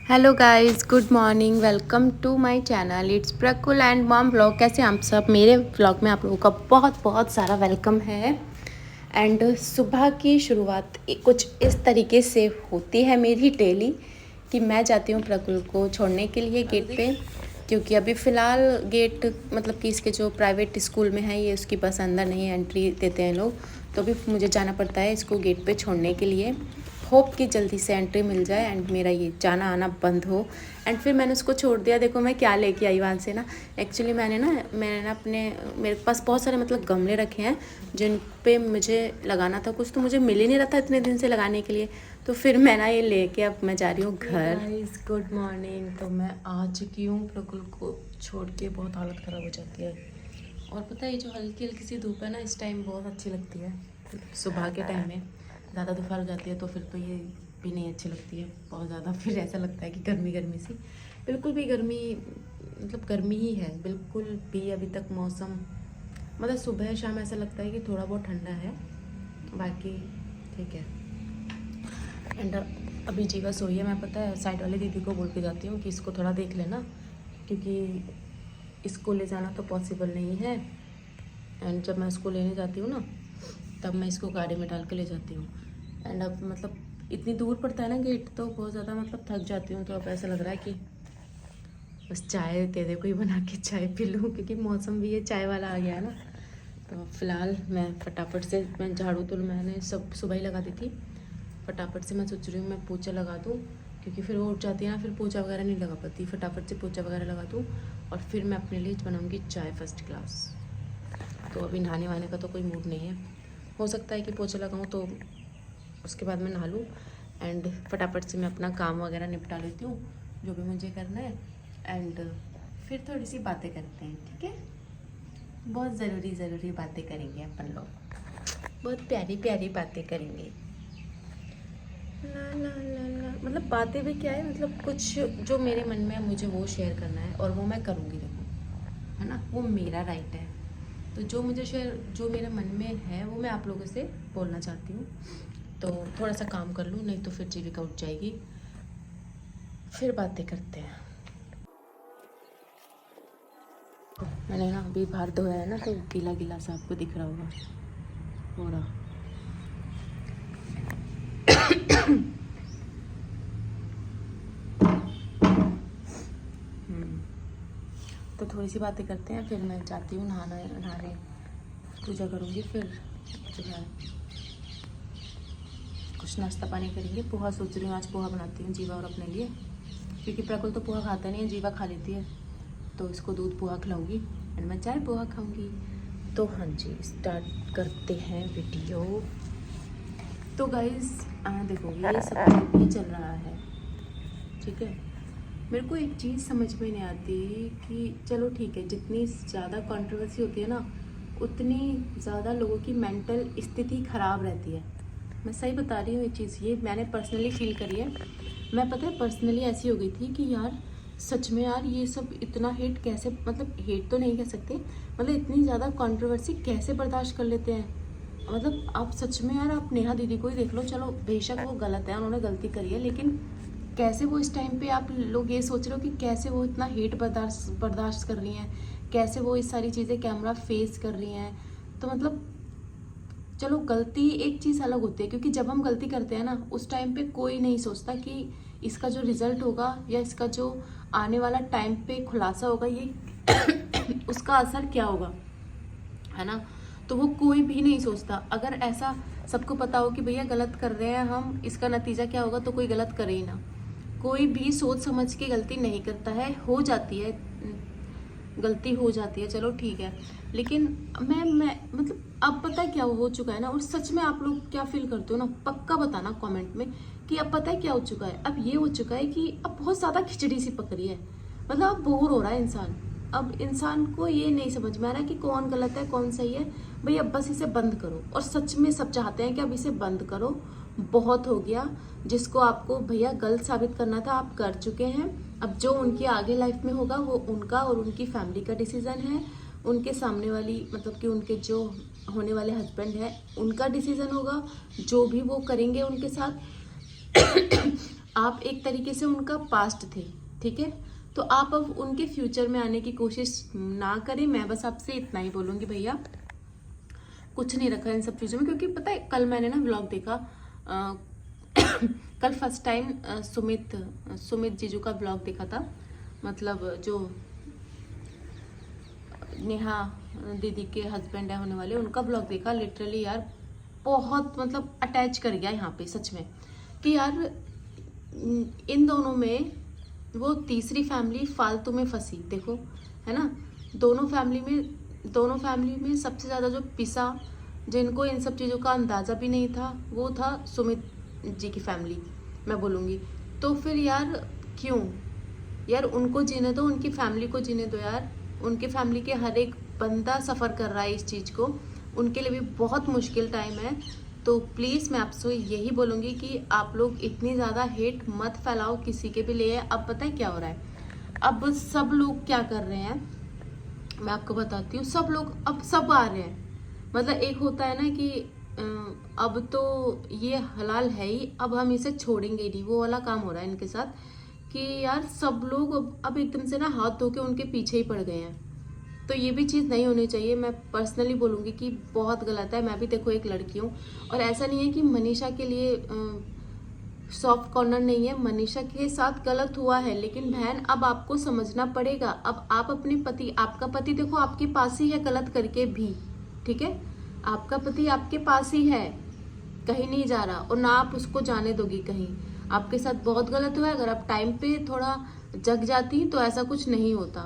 Hello guys, good morning. Welcome to my channel. It's Prakul and mom vlog. कैसे आप सब? मेरे व्लॉग में आप लोगों का बहुत बहुत सारा वेलकम है। एंड सुबह की शुरुआत कुछ इस तरीके से होती है मेरी डेली कि मैं जाती हूँ प्रकुल को छोड़ने के लिए गेट पे, क्योंकि अभी फ़िलहाल गेट मतलब कि इसके जो प्राइवेट स्कूल में है ये उसकी बस अंदर नहीं एंट्री देते हैं लोग, तो अभी मुझे जाना पड़ता है इसको गेट पे छोड़ने के लिए। होप कि जल्दी से एंट्री मिल जाए एंड मेरा ये जाना आना बंद हो। एंड फिर मैंने उसको छोड़ दिया। देखो मैं क्या लेके आई वहाँ से ना। एक्चुअली मैंने ना अपने मेरे पास बहुत सारे मतलब गमले रखे हैं जिन पे मुझे लगाना था कुछ, तो मुझे मिल ही नहीं रहा था इतने दिन से लगाने के लिए। तो फिर मैं ना ये लेके अब मैं जा रही हूँ घर। Guys good morning. तो मैं आ चुकी हूँ प्रकुल को छोड़ के। बहुत हालत ख़राब हो जाती है। और पता है ये जो हल्की हल्की सी धूप है ना, इस टाइम बहुत अच्छी लगती है। सुबह के टाइम में ज़्यादा दोपहर हो जाती है तो फिर तो ये भी नहीं अच्छी लगती है बहुत ज़्यादा। फिर ऐसा लगता है कि गर्मी गर्मी सी। बिल्कुल भी गर्मी मतलब गर्मी ही है बिल्कुल भी। अभी तक मौसम मतलब सुबह शाम ऐसा लगता है कि थोड़ा बहुत ठंडा है, बाकी ठीक है। एंड अभी जीवा सोई है। मैं पता है साइड वाली दीदी को बोल के जाती हूँ कि इसको थोड़ा देख लेना, क्योंकि इसको ले जाना तो पॉसिबल नहीं है। एंड जब मैं इसको लेने जाती हूँ ना तब मैं इसको गाड़ी में डाल के ले जाती हूँ। एंड अब मतलब इतनी दूर पड़ता है ना गेट, तो बहुत ज़्यादा मतलब थक जाती हूँ। तो अब ऐसा लग रहा है कि बस चाय दे दे कोई बना के चाय पी लूँ, क्योंकि मौसम भी ये चाय वाला आ गया है ना। तो फ़िलहाल मैं फटाफट से मैं झाड़ू तो मैंने सब सुबह ही लगा दी थी। फटाफट से मैं सोच रही हूँ मैं पोछा लगा दूँ, क्योंकि फिर वो उठ जाती है ना, फिर पोछा वगैरह नहीं लगा पाती। फटाफट से पोछा वगैरह लगा दूँ और फिर मैं अपने लिए बनाऊँगी चाय फर्स्ट क्लास। तो अभी नहाने वहाने का तो कोई मूड नहीं है। हो सकता है कि पोछा लगाऊँ तो उसके बाद मैं नहा लूँ। एंड फटाफट से मैं अपना काम वगैरह निपटा लेती हूँ जो भी मुझे करना है। एंड फिर थोड़ी सी बातें करते हैं, ठीक है? बहुत ज़रूरी बातें करेंगे अपन लोग, बहुत प्यारी प्यारी बातें करेंगे। ला ला ला ला मतलब बातें भी क्या है, मतलब कुछ जो मेरे मन में है मुझे वो शेयर करना है और वो मैं करूँगी। देखो है ना, वो मेरा राइट है। तो जो मुझे शेयर जो मेरे मन में है वो मैं आप लोगों से बोलना चाहती हूँ। तो थोड़ा सा काम कर लूँ, नहीं तो फिर जीविका उठ जाएगी। फिर बातें करते हैं। मैंने ना अभी बाहर धोया है ना, तो गीला गीला सा आपको दिख रहा होगा हो रहा। तो थोड़ी सी बातें करते हैं, फिर मैं जाती हूँ नहाने पूजा करूँगी। फिर जो है कुछ नाश्ता पानी करेंगे। पोहा सोच रही हूँ आज पोहा बनाती हूँ जीवा और अपने लिए, क्योंकि प्रकुल तो पोहा खाता नहीं है, जीवा खा लेती है। तो इसको दूध पोहा खिलाऊंगी एंड मैं चाय पोहा खाऊंगी। तो हाँ जी, स्टार्ट करते हैं वीडियो। तो गाइस देखो ये सब भी चल रहा है, ठीक है। मेरे को एक चीज़ समझ में नहीं आती कि चलो ठीक है, जितनी ज़्यादा कंट्रोवर्सी होती है ना उतनी ज़्यादा लोगों की मेंटल स्थिति ख़राब रहती है। मैं सही बता रही हूँ ये चीज़, ये मैंने पर्सनली फील करी है। मैं पता है पर्सनली ऐसी हो गई थी कि यार सच में यार ये सब इतना हेट कैसे, मतलब हेट तो नहीं कह सकते, मतलब इतनी ज़्यादा कंट्रोवर्सी कैसे बर्दाश्त कर लेते हैं। मतलब आप सच में यार आप नेहा दीदी को ही देख लो, चलो बेशक वो गलत है, उन्होंने गलती करी है, लेकिन कैसे वो इस टाइम पे आप लोग ये सोच रहे हो कि कैसे वो इतना हेट बर्दाश्त कर रही हैं, कैसे वो इस सारी चीज़ें कैमरा फेस कर रही हैं। तो मतलब चलो गलती एक चीज़ अलग होती है, क्योंकि जब हम गलती करते हैं ना उस टाइम पे कोई नहीं सोचता कि इसका जो रिजल्ट होगा या इसका जो आने वाला टाइम पे खुलासा होगा ये उसका असर क्या होगा, है ना। तो वो कोई भी नहीं सोचता। अगर ऐसा सबको पता हो कि भैया गलत कर रहे हैं हम, इसका नतीजा क्या होगा, तो कोई गलत करे ही ना। कोई भी सोच समझ के गलती नहीं करता है। हो जाती है गलती, हो जाती है, चलो ठीक है। लेकिन मैं मतलब अब पता है क्या हो चुका है ना, और सच में आप लोग क्या फील करते हो ना पक्का बताना कमेंट में कि अब पता है क्या हो चुका है। अब ये हो चुका है कि अब बहुत ज़्यादा खिचड़ी सी पकड़ी है। मतलब अब बोर हो रहा है इंसान। अब इंसान को ये नहीं समझ में आ रहा है कि कौन गलत है कौन सही है। भाई अब बस इसे बंद करो, और सच में सब चाहते हैं कि अब इसे बंद करो, बहुत हो गया। जिसको आपको भैया गलत साबित करना था आप कर चुके हैं। अब जो उनकी आगे लाइफ में होगा वो उनका और उनकी फैमिली का डिसीजन है। उनके सामने वाली मतलब कि उनके जो होने वाले हस्बैंड है उनका डिसीजन होगा, जो भी वो करेंगे उनके साथ। आप एक तरीके से उनका पास्ट थे, ठीक है। तो आप अब उनके फ्यूचर में आने की कोशिश ना करें। मैं बस आपसे इतना ही बोलूँगी भैया, कुछ नहीं रखा इन सब चीज़ों में। क्योंकि पता है कल मैंने ना व्लॉग देखा, कल फर्स्ट टाइम सुमित जीजू का व्लॉग देखा था, मतलब जो नेहा दीदी के हस्बैंड है होने वाले, उनका ब्लॉग देखा। लिटरली यार बहुत मतलब अटैच कर गया यहाँ पे सच में, कि यार इन दोनों में वो तीसरी फैमिली फालतू में फंसी, देखो है ना। दोनों फैमिली में सबसे ज़्यादा जो पिसा, जिनको इन सब चीज़ों का अंदाज़ा भी नहीं था, वो था सुमित जी की फैमिली, मैं बोलूँगी। तो फिर यार क्यों यार, उनको जीने दो, उनकी फैमिली को जीने दो यार। उनके फैमिली के हर एक बंदा सफ़र कर रहा है इस चीज़ को, उनके लिए भी बहुत मुश्किल टाइम है। तो प्लीज़ मैं आपसे यही बोलूँगी कि आप लोग इतनी ज़्यादा हेट मत फैलाओ किसी के भी लिए। अब पता है क्या हो रहा है, अब सब लोग क्या कर रहे हैं मैं आपको बताती हूँ। सब लोग अब सब आ रहे हैं, मतलब एक होता है ना कि अब तो ये हलाल है ही, अब हम इसे छोड़ेंगे ही नहीं, वो वाला काम हो रहा है इनके साथ। कि यार सब लोग अब एकदम से ना हाथ धो के उनके पीछे ही पड़ गए हैं। तो ये भी चीज़ नहीं होनी चाहिए। मैं पर्सनली बोलूँगी कि बहुत गलत है। मैं भी देखो एक लड़की हूँ, और ऐसा नहीं है कि मनीषा के लिए सॉफ्ट कॉर्नर नहीं है। मनीषा के साथ गलत हुआ है, लेकिन बहन अब आपको समझना पड़ेगा। अब आप अपने पति, आपका पति देखो आपके पास ही है गलत करके भी, ठीक है। आपका पति आपके पास ही है, कहीं नहीं जा रहा, और ना आप उसको जाने दोगी कहीं। आपके साथ बहुत गलत हुआ है, अगर आप टाइम पे थोड़ा जग जाती तो ऐसा कुछ नहीं होता।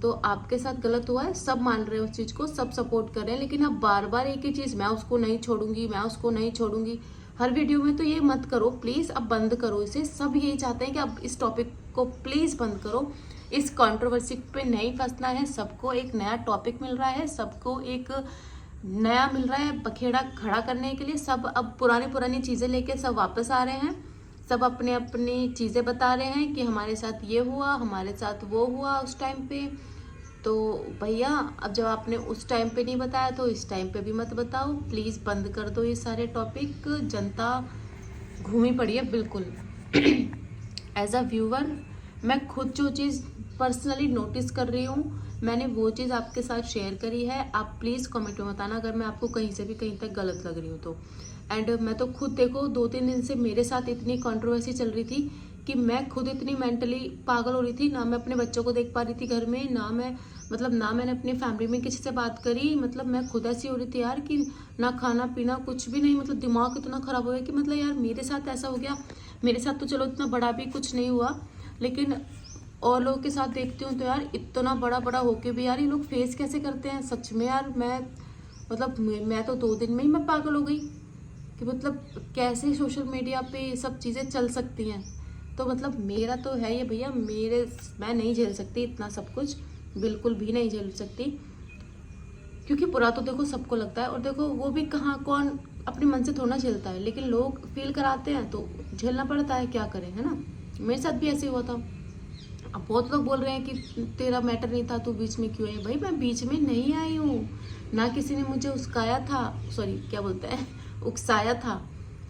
तो आपके साथ गलत हुआ है, सब मान रहे हैं उस चीज़ को, सब सपोर्ट कर रहे हैं, लेकिन अब बार बार एक ही चीज़, मैं उसको नहीं छोड़ूंगी, मैं उसको नहीं छोड़ूंगी, हर वीडियो में तो ये मत करो प्लीज़। अब बंद करो इसे। सब यही चाहते हैं कि अब इस टॉपिक को प्लीज़ बंद करो, इस कंट्रोवर्सी पे नहीं फंसना है। सबको एक नया टॉपिक मिल रहा है, सबको एक नया मिल रहा है बखेड़ा खड़ा करने के लिए। सब अब पुरानी चीज़ें लेके सब वापस आ रहे हैं, सब अपने अपनी चीज़ें बता रहे हैं कि हमारे साथ ये हुआ, हमारे साथ वो हुआ उस टाइम पे। तो भैया अब जब आपने उस टाइम पे नहीं बताया तो इस टाइम पे भी मत बताओ प्लीज़। बंद कर दो ये सारे टॉपिक। जनता घूमी पड़ी है बिल्कुल। एज अ व्यूअर मैं खुद जो चीज़ पर्सनली नोटिस कर रही हूँ, मैंने वो चीज़ आपके साथ शेयर करी है। आप प्लीज़ कमेंट में बताना अगर मैं आपको कहीं से भी कहीं तक गलत लग रही हूँ तो। एंड मैं तो खुद देखो 2-3 दिन से मेरे साथ इतनी कंट्रोवर्सी चल रही थी कि मैं खुद इतनी मेंटली पागल हो रही थी। ना मैं अपने बच्चों को देख पा रही थी घर में, ना मैंने अपनी फैमिली में किसी से बात करी। मतलब मैं खुद ऐसी हो रही थी यार कि ना खाना पीना कुछ भी नहीं, मतलब दिमाग इतना ख़राब हो गया कि मतलब यार मेरे साथ ऐसा हो गया। मेरे साथ तो चलो इतना बड़ा भी कुछ नहीं हुआ, लेकिन और लोगों के साथ देखती हूँ तो यार इतना बड़ा होके भी यार ये लोग फेस कैसे करते हैं। सच में यार मैं तो 2 दिन में ही मैं पागल हो गई कि मतलब कैसे सोशल मीडिया पे ये सब चीज़ें चल सकती हैं। तो मतलब मेरा तो है ये भैया, मैं नहीं झेल सकती इतना सब कुछ, बिल्कुल भी नहीं झेल सकती। क्योंकि बुरा तो देखो सबको लगता है, और देखो वो भी कहाँ कौन अपने मन से थोड़ा झेलता है, लेकिन लोग फील कराते हैं तो झेलना पड़ता है, क्या करें, है ना। मेरे साथ भी ऐसे हुआ था। अब बहुत लोग बोल रहे हैं कि तेरा मैटर नहीं था, तू बीच में क्यों आई। भाई मैं बीच में नहीं आई हूँ, ना किसी ने मुझे उकसाया था।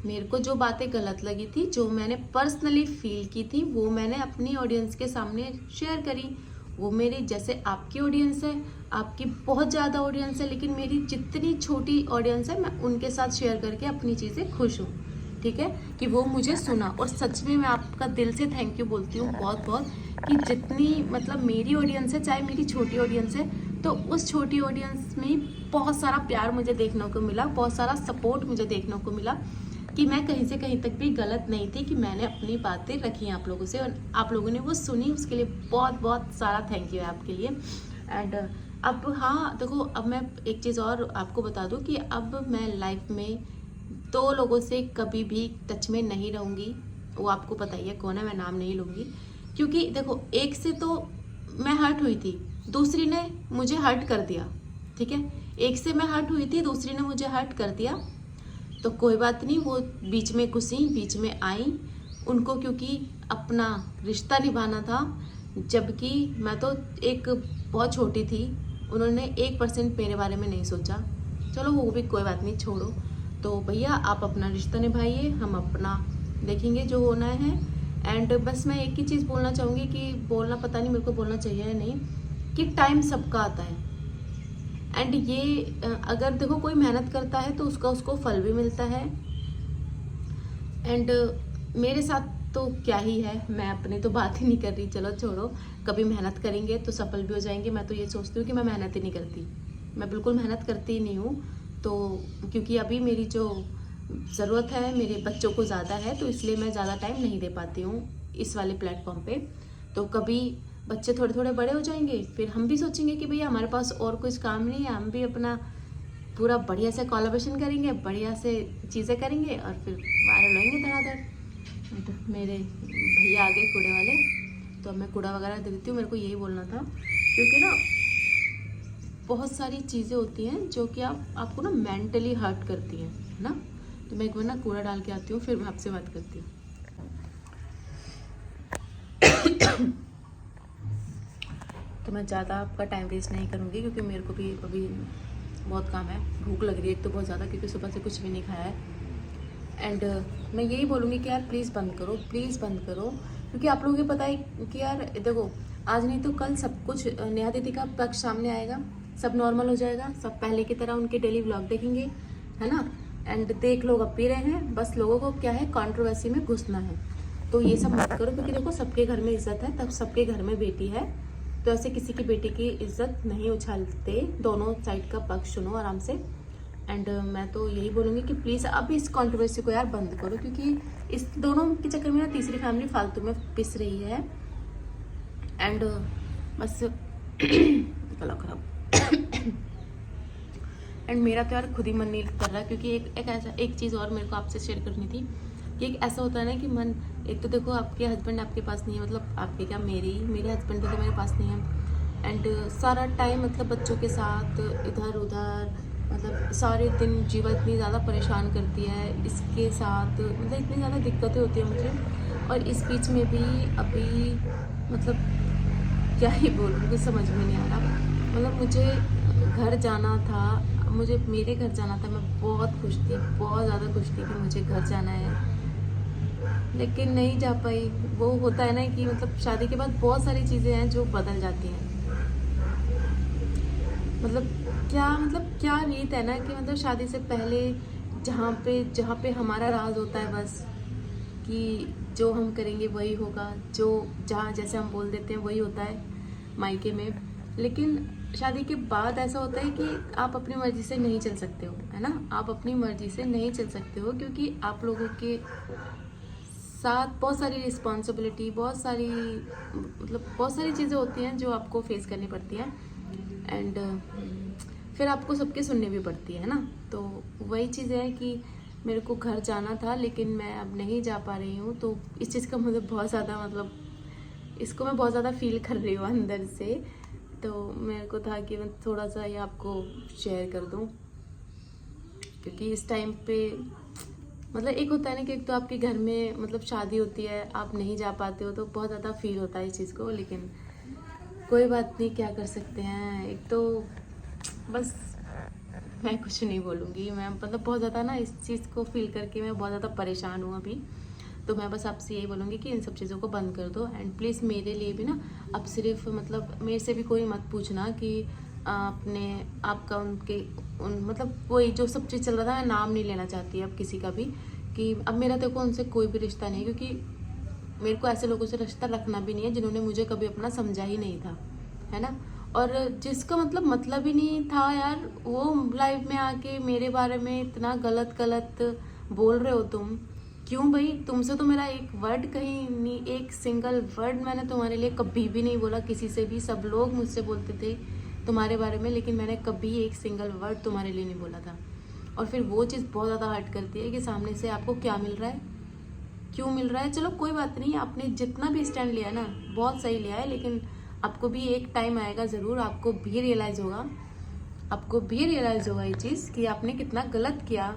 मेरे को जो बातें गलत लगी थी, जो मैंने पर्सनली फील की थी, वो मैंने अपनी ऑडियंस के सामने शेयर करी। वो मेरी, जैसे आपकी ऑडियंस है, आपकी बहुत ज़्यादा ऑडियंस है, लेकिन मेरी जितनी छोटी ऑडियंस है मैं उनके साथ शेयर करके अपनी चीज़ें खुश हूँ, ठीक है, कि वो मुझे सुना। और सच में मैं आपका दिल से थैंक यू बोलती हूँ बहुत बहुत, कि जितनी मतलब मेरी ऑडियंस है, चाहे मेरी छोटी ऑडियंस है, तो उस छोटी ऑडियंस में बहुत सारा प्यार मुझे देखने को मिला, बहुत सारा सपोर्ट मुझे देखने को मिला, कि मैं कहीं से कहीं तक भी गलत नहीं थी, कि मैंने अपनी बातें रखी आप लोगों से और आप लोगों ने वो सुनी। उसके लिए बहुत बहुत सारा थैंक यू है आपके लिए। एंड अब हाँ देखो, अब मैं एक चीज़ और आपको बता दूँ कि अब मैं लाइफ में 2 लोगों से कभी भी टच में नहीं रहूँगी। वो आपको पता ही है कौन है, मैं नाम नहीं लूँगी। क्योंकि देखो एक से तो मैं हर्ट हुई थी, दूसरी ने मुझे हर्ट कर दिया, ठीक है। एक से मैं हर्ट हुई थी, दूसरी ने मुझे हर्ट कर दिया, तो कोई बात नहीं। वो बीच में घुसी, बीच में आई, उनको क्योंकि अपना रिश्ता निभाना था, जबकि मैं तो एक बहुत छोटी थी। उन्होंने 1% मेरे बारे में नहीं सोचा। चलो वो भी कोई बात नहीं, छोड़ो। तो भैया आप अपना रिश्ता निभाइए, हम अपना देखेंगे जो होना है। एंड बस मैं एक ही चीज़ बोलना चाहूँगी कि बोलना पता नहीं मेरे को बोलना चाहिए या नहीं, कि टाइम सबका आता है। एंड ये अगर देखो कोई मेहनत करता है तो उसका उसको फल भी मिलता है। एंड मेरे साथ तो क्या ही है, मैं अपनी तो बात ही नहीं कर रही, चलो छोड़ो। कभी मेहनत करेंगे तो सफल भी हो जाएंगे। मैं तो ये सोचती हूँ कि मैं मेहनत ही नहीं करती, मैं बिल्कुल मेहनत करती ही नहीं हूँ। तो क्योंकि अभी मेरी जो ज़रूरत है मेरे बच्चों को ज़्यादा है, तो इसलिए मैं ज़्यादा टाइम नहीं दे पाती हूँ इस वाले प्लेटफॉर्म पे। तो कभी बच्चे थोड़े थोड़े बड़े हो जाएंगे, फिर हम भी सोचेंगे कि भैया हमारे पास और कुछ काम नहीं है, हम भी अपना पूरा बढ़िया से कोलैबोरेशन करेंगे, बढ़िया से चीज़ें करेंगे और फिर वायरल होंगे धड़ाधड़। तो मेरे भैया आ गए कूड़े वाले, तो अब मैं कूड़ा वगैरह दे देती हूँ। मेरे को यही बोलना था, क्योंकि ना बहुत सारी चीज़ें होती हैं जो कि आपको ना मेंटली हर्ट करती हैं, है ना। तो मैं एक बार ना कूड़ा डाल के आती हूँ, फिर मैं आपसे बात करती हूँ। तो मैं ज़्यादा आपका टाइम वेस्ट नहीं करूँगी, क्योंकि मेरे को भी अभी बहुत काम है, भूख लग रही है एक तो बहुत ज़्यादा, क्योंकि सुबह से कुछ भी नहीं खाया है। एंड मैं यही बोलूँगी कि यार प्लीज़ बंद करो, प्लीज़ बंद करो, क्योंकि आप लोगों को पता है कि यार देखो आज नहीं तो कल सब कुछ नेहा दीदी का पक्ष सामने आएगा, सब नॉर्मल हो जाएगा, सब पहले की तरह उनके डेली व्लॉग देखेंगे, है ना। एंड देख लोग अब भी रहे हैं, बस लोगों को क्या है कंट्रोवर्सी में घुसना है। तो ये सब मत करो, क्योंकि देखो सबके घर में इज्जत है, तब सबके घर में बेटी है, तो ऐसे किसी की बेटी की इज्जत नहीं उछालते। दोनों साइड का पक्ष सुनो आराम से। एंड मैं तो यही बोलूँगी कि प्लीज़ अब इस कंट्रोवर्सी को यार बंद करो, क्योंकि इस दोनों के चक्कर में ना तीसरी फैमिली फालतू में पिस रही है। एंड बस गला खराब। एंड मेरा तो यार खुद ही मन नहीं कर रहा, क्योंकि एक चीज़ और मेरे को आपसे शेयर करनी थी कि एक ऐसा होता है ना कि मन, एक तो देखो आपके हस्बैंड आपके पास नहीं है, मतलब आपके क्या मेरे हस्बैंड तो मेरे पास नहीं है। एंड सारा टाइम मतलब बच्चों के साथ इधर उधर, मतलब सारे दिन जीवा इतनी ज़्यादा परेशान करती है, इसके साथ मतलब इतनी ज़्यादा दिक्कतें होती है मुझे। और इस बीच में भी अभी मतलब क्या ही बोलूँ, कुछ समझ में नहीं आ रहा। मतलब मुझे घर जाना था, मुझे मेरे घर जाना था, मैं बहुत खुश थी, बहुत ज़्यादा खुश थी कि मुझे घर जाना है, लेकिन नहीं जा पाई। वो होता है ना कि मतलब शादी के बाद बहुत सारी चीज़ें हैं जो बदल जाती हैं। मतलब क्या रीत है ना कि मतलब शादी से पहले जहाँ पे हमारा राज होता है बस, कि जो हम करेंगे वही होगा, जो जहाँ जैसे हम बोल देते हैं वही होता है मायके में। लेकिन शादी के बाद ऐसा होता है कि आप अपनी मर्ज़ी से नहीं चल सकते हो, है ना। आप अपनी मर्ज़ी से नहीं चल सकते हो, क्योंकि आप लोगों के साथ बहुत सारी रिस्पॉन्सिबिलिटी, बहुत सारी चीज़ें होती हैं जो आपको फेस करनी पड़ती हैं। एंड फिर आपको सबके सुनने भी पड़ती है ना। तो वही चीज़ है कि मेरे को घर जाना था, लेकिन मैं अब नहीं जा पा रही हूँ। तो इस चीज़ का मुझे बहुत ज़्यादा मतलब इसको मैं बहुत ज़्यादा फील कर रही हूँ अंदर से। तो मेरे को था कि मैं थोड़ा सा ये आपको शेयर कर दूँ, क्योंकि इस टाइम पे मतलब एक होता है ना कि एक तो आपके घर में मतलब शादी होती है, आप नहीं जा पाते हो, तो बहुत ज़्यादा फील होता है इस चीज़ को। लेकिन कोई बात नहीं, क्या कर सकते हैं। एक तो बस मैं कुछ नहीं बोलूँगी, मैं मतलब बहुत ज़्यादा ना इस चीज़ को फील करके मैं बहुत ज़्यादा परेशान हूँ अभी। तो मैं बस आपसे यही बोलूँगी कि इन सब चीज़ों को बंद कर दो। एंड प्लीज़ मेरे लिए भी ना अब सिर्फ मतलब मेरे से भी कोई मत पूछना कि आपका उन मतलब वही जो सब चीज़ चल रहा था, मैं नाम नहीं लेना चाहती अब किसी का भी, कि अब मेरा देखो उनसे कोई भी रिश्ता नहीं है, क्योंकि मेरे को ऐसे लोगों से रिश्ता रखना भी नहीं है जिन्होंने मुझे कभी अपना समझा ही नहीं था, है ना। और जिसका मतलब ही नहीं था यार, वो लाइफ में आके मेरे बारे में इतना गलत बोल रहे हो तुम। क्यों भाई, तुमसे तो मेरा एक वर्ड कहीं नहीं, एक सिंगल वर्ड मैंने तुम्हारे लिए कभी भी नहीं बोला किसी से भी। सब लोग मुझसे बोलते थे तुम्हारे बारे में, लेकिन मैंने कभी एक सिंगल वर्ड तुम्हारे लिए नहीं बोला था। और फिर वो चीज़ बहुत ज़्यादा हर्ट करती है कि सामने से आपको क्या मिल रहा है, क्यों मिल रहा है। चलो कोई बात नहीं, आपने जितना भी स्टैंड लिया ना बहुत सही लिया है, लेकिन आपको भी एक टाइम आएगा ज़रूर, आपको भी रियलाइज़ होगा ये चीज़ कि आपने कितना गलत किया।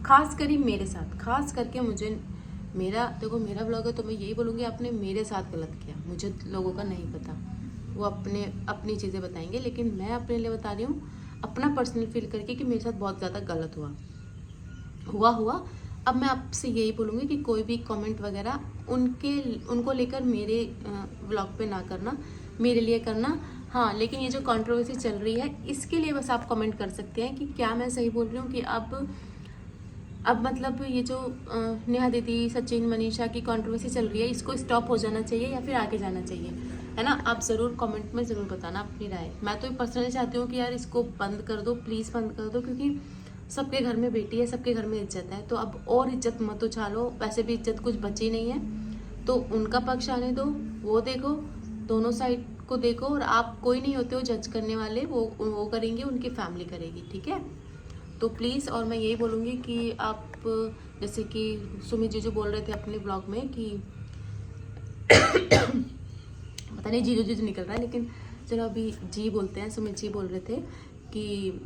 खास करी मेरे साथ, खास करके मुझे, मेरा मेरा ब्लॉग है तो मैं यही बोलूँगी आपने मेरे साथ गलत किया। मुझे लोगों का नहीं पता, वो अपनी चीज़ें बताएंगे, लेकिन मैं अपने लिए बता रही हूँ अपना पर्सनल फील करके कि मेरे साथ बहुत ज़्यादा गलत हुआ। अब मैं आपसे यही बोलूँगी कि कोई भी कमेंट वगैरह उनको लेकर मेरे व्लॉग पे ना करना, मेरे लिए करना। हाँ, लेकिन ये जो कंट्रोवर्सी चल रही है इसके लिए बस आप कमेंट कर सकते हैं कि क्या मैं सही बोल रही हूँ कि अब मतलब ये जो नेहा दीदी, सचिन, मनीषा की कंट्रोवर्सी चल रही है, इसको स्टॉप हो जाना चाहिए या फिर आगे जाना चाहिए, है ना। आप ज़रूर कमेंट में ज़रूर बताना अपनी राय। मैं तो पर्सनली चाहती हूँ कि यार इसको बंद कर दो, प्लीज़ बंद कर दो, क्योंकि सबके घर में बेटी है, सबके घर में इज्जत है, तो अब और इज्जत मत उछालो। वैसे भी इज्जत कुछ बची नहीं है, तो उनका पक्ष आने दो, वो देखो, दोनों साइड को देखो। और आप कोई नहीं होते हो जज करने वाले, वो करेंगे, उनकी फैमिली करेगी, ठीक है। तो प्लीज़, और मैं यही बोलूँगी कि आप जैसे कि सुमित जी जो बोल रहे थे अपने ब्लॉग में कि पता नहीं जीजू जीजू निकल रहा है, लेकिन चलो अभी जी बोलते हैं। सुमित जी बोल रहे थे कि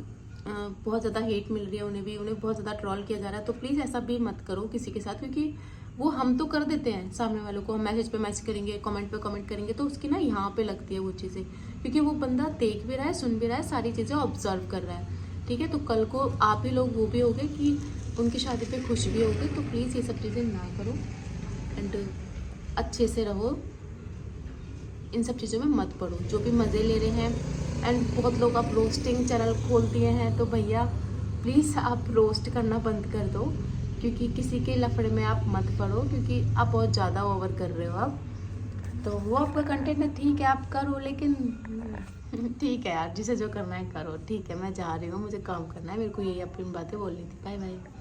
बहुत ज़्यादा हेट मिल रही है उन्हें बहुत ज़्यादा ट्रॉल किया जा रहा है। तो प्लीज़ ऐसा भी मत करो किसी के साथ, क्योंकि वो हम तो कर देते हैं सामने वालों को, हम मैसेज पे मैसेज करेंगे, कमेंट पे कमेंट करेंगे, तो उसकी ना यहाँ पे लगती है वो चीज़ें, क्योंकि वो बंदा देख भी रहा है, सुन भी रहा है, सारी चीज़ें ऑब्जर्व कर रहा है, ठीक है। तो कल को आप ही लोग वो भी होगे कि उनकी शादी पे खुश भी होगे। तो प्लीज़ ये सब चीज़ें ना करो एंड अच्छे से रहो, इन सब चीज़ों में मत पड़ो। जो भी मज़े ले रहे हैं, एंड बहुत लोग अब रोस्टिंग चैनल खोल दिए हैं, तो भैया प्लीज़ आप रोस्ट करना बंद कर दो, क्योंकि किसी के लफड़े में आप मत पड़ो, क्योंकि आप बहुत ज़्यादा ओवर कर रहे हो अब। तो वो आपका कंटेंट है, ठीक है, आप करो, लेकिन ठीक है यार, जिसे जो करना है करो, ठीक है। मैं जा रही हूँ, मुझे काम करना है, मेरे को यही अपनी बातें बोलनी थी। Bye bye.